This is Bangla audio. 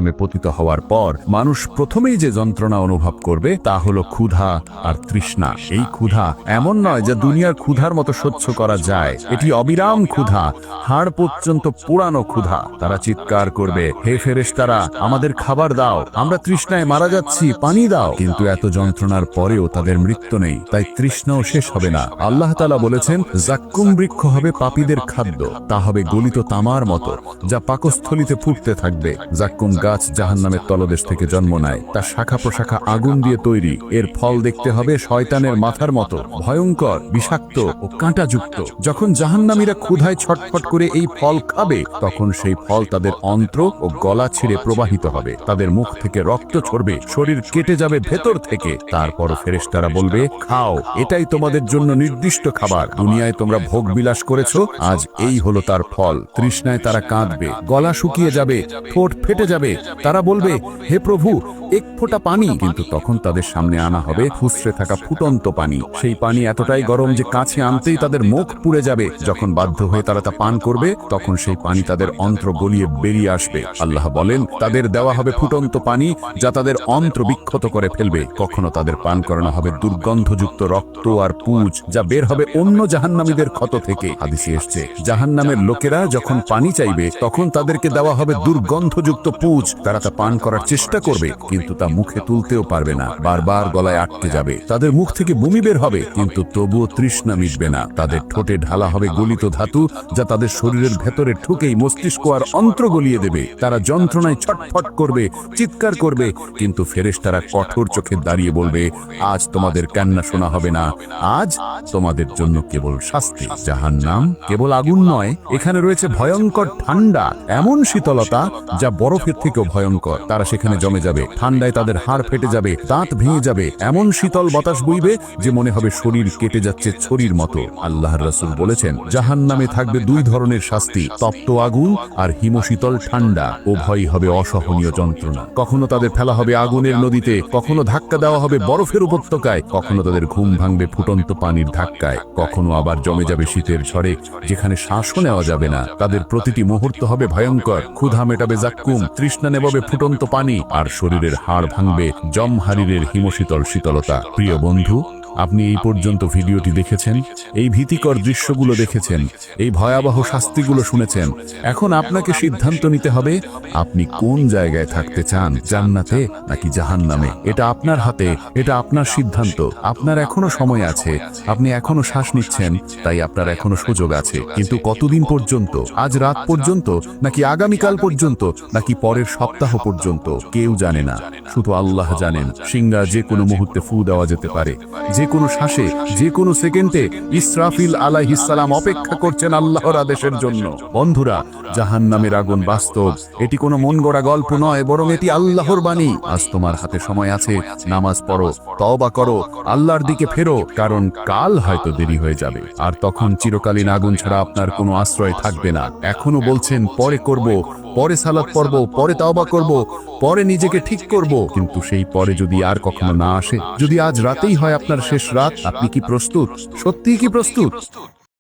জাহান্নামে পতিত হওয়ার পর মানুষ প্রথমেই যে যন্ত্রণা অনুভব করবে তা হলো ক্ষুধা আর তৃষ্ণা। এই ক্ষুধা এমন নয় যে দুনিয়ার ক্ষুধার মতো সহ্য করা যায়, এটি অবিরাম ক্ষুধা, হাড় পর্যন্ত পোড়ানো ক্ষুধা। তারা চিৎকার করবে, হে ফেরেশতারা, আমাদের খাবার দাও, আমরা তৃষ্ণায় মারা যাচ্ছি, পানি দাও। কিন্তু এত যন্ত্রণার পরেও তাদের মৃত্যু নেই, তাই তৃষ্ণাও শেষ হবে না। আল্লাহ তাআলা বলেছেন, জাক্কুম বৃক্ষ হবে পাপীদের খাদ্য, তা হবে গলিত তামার মতো, যা পাকস্থলিতে ফুটতে থাকবে। জাক্কুম গাছ জাহান্নামের তলদেশ থেকে জন্ম নেয়, তার শাখা প্রশাখা আগুন দিয়ে তৈরি। এর ফল দেখতে হবে শয়তানের মাথার মতো, ভয়ঙ্কর, বিষাক্ত ও কাঁটাযুক্ত। যখন জাহান্নামীরা ক্ষুধায় ছটফট করে এই ফল খাবে, তখন সেই ফল তাদের অন্ত্র ও গলা ছিঁড়ে প্রবাহিত হবে, তাদের মুখ থেকে রক্ত ঝরবে, শরীর কেটে যাবে ভেতর থেকে। তারপরও ফেরেশতারা বলবে, খাও, এটাই তোমাদের জন্য নির্দিষ্ট খাবার। দুনিয়ায় তোমরা ভোগ বিলাস করেছো, আজ এই হলো তার ফল। তৃষ্ণায় তারা কাঁদবে, গলা শুকিয়ে যাবে, ঠোঁট ফেটে যাবে। তারা বলবে, হে প্রভু, এক ফোঁটা পানি। কিন্তু তখন তাদের সামনে আনা হবে ফুসরে থাকা ফুটন্ত পানি। সেই পানি এতটাই গরম যে কাছে আনতেই তাদের মুখ পুড়ে যাবে। যখন বাধ্য হয়ে তারা তা পান করবে, তখন সেই পানি তাদের অন্ত্র গলিয়ে বেরিয়ে আসবে। আল্লাহ বলেন, তাদের দেওয়া হবে ফুটন্ত পানি, যা তাদের অন্ত্র বিক্ষত করে ফেলবে। কখনো তাদের পান করানো হবে দুর্গন্ধযুক্ত রক্ত আর পুঁজ, যা বের হবে অন্য জাহান্নামীদের ক্ষত থেকে। হাদিসে এসেছে, জাহান্নামের লোকেরা যখন পানি চাইবে, তখন তাদেরকে দেওয়া হবে দুর্গন্ধযুক্ত পুঁজ। তারা তা পান করার চেষ্টা করবে, কিন্তু তা মুখে তুলতেও পারবে না, বারবার গলায় আটকে যাবে। তাদের মুখ থেকে বমি বের হবে, কিন্তু তবুও তৃষ্ণা মিটবে না। তাদের ঠোঁটে ঢালা হবে গলিত ধাতু, যা তাদের শরীরের ভেতরে ঠুকেই মস্তিষ্ক আর অন্ত্র গলিয়ে দেবে। তারা যন্ত্রণায় ছটফট করবে, চিৎকার করবে, কিন্তু ফেরেশতারা কঠোর চোখে দাঁড়িয়ে বলবে, আজ তোমাদের কান্না শোনা হবে না, আজ তোমাদের জন্য কেবল শাস্তি। জাহান্নাম কেবল আগুন নয়, এখানে রয়েছে ভয়ঙ্কর ঠান্ডা, এমন শীতলতা যা বরফের থেকেও ভয়ঙ্কর। তারা সেখানে জমে যাবে, ঠান্ডায় তাদের হাড় ফেটে যাবে, দাঁত ভেঙে যাবে। এমন শীতল বাতাস বইবে যে মনে হবে শরীর কেটে যাচ্ছে ছুরির মতো। আল্লাহর রাসূল বলেছেন, জাহান্নামে থাকবে দুই ধরনের শাস্তি, তপ্ত আগুন আর হিমশীতল ঠান্ডা। উভয়ই হবে অসহনীয় যন্ত্রণা। কখনো তাদের ফেলা হবে আগুনের নদীতে, কখনো ধাক্কা দেওয়া হবে বরফের উপত্যকায়, কখনো তাদের ঘুম ভাঙবে ফুটন্ত পানির ধাক্কায়, কখনো আবার জমে যাবে শীতের ঝড়ে, যেখানে শ্বাসও নেওয়া যাবে না। তাদের প্রতিটি মুহূর্ত হবে ভয়ঙ্কর। ক্ষুধা মেটাবে জাক্কুম, তৃষ্ণা নেবাবে ফুটন্ত পানি, আর শরীরের হাড় ভাঙবে জমহারিরের হিমশীতল শীতলতা। প্রিয় বন্ধু, আপনি এই পর্যন্ত ভিডিওটি দেখেছেন, এই ভীতিকর দৃশ্যগুলো দেখেছেন, এই ভয়াবহ শাস্তিগুলো শুনেছেন। এখন আপনাকে সিদ্ধান্ত নিতে হবে, আপনি কোন জায়গায় থাকতে চান, জান্নাতে নাকি জাহান্নামে। এটা আপনার হাতে, এটা আপনার সিদ্ধান্ত। আপনার এখনো সময় আছে, আপনি এখনো শ্বাস নিচ্ছেন, তাই আপনার এখনো সুযোগ আছে। কিন্তু কতদিন পর্যন্ত? আজ রাত পর্যন্ত, নাকি আগামীকাল পর্যন্ত, নাকি পরের সপ্তাহ পর্যন্ত? কেউ জানে না, শুধু আল্লাহ জানেন। সিংহা যে কোনো মুহূর্তে ফু দেওয়া যেতে পারে, যে কোনো শ্বাসে, যে কোনো সেকেন্ডে। ইসরাফিল আলাইহিস সালাম অপেক্ষা করছেন আল্লাহর আদেশের জন্য। বন্ধুরা, জাহান্নামের আগুন বাস্তব, এটি কোনো মন গড়া গল্প নয়, বরং এটি আল্লাহর বাণী। আজ তোমার হাতে সময় আছে, নামাজ পড়ো, তওবা করো, আল্লাহর দিকে ফেরো, কারণ কাল হয়তো দেরি হয়ে যাবে, আর তখন চিরকালীন আগুন ছাড়া আপনার কোনো আশ্রয় থাকবে না। এখনো বলছেন, পরে করব, পরে সালাত পড়ব, পরে তওবা করব, পরে নিজেকে ঠিক করব। কিন্তু সেই পরে যদি আর কখনো না আসে, যদি আজ রাতেই হয় আপনার শেষ রাত, আপনি কি প্রস্তুত? সত্যিই কি প্রস্তুত?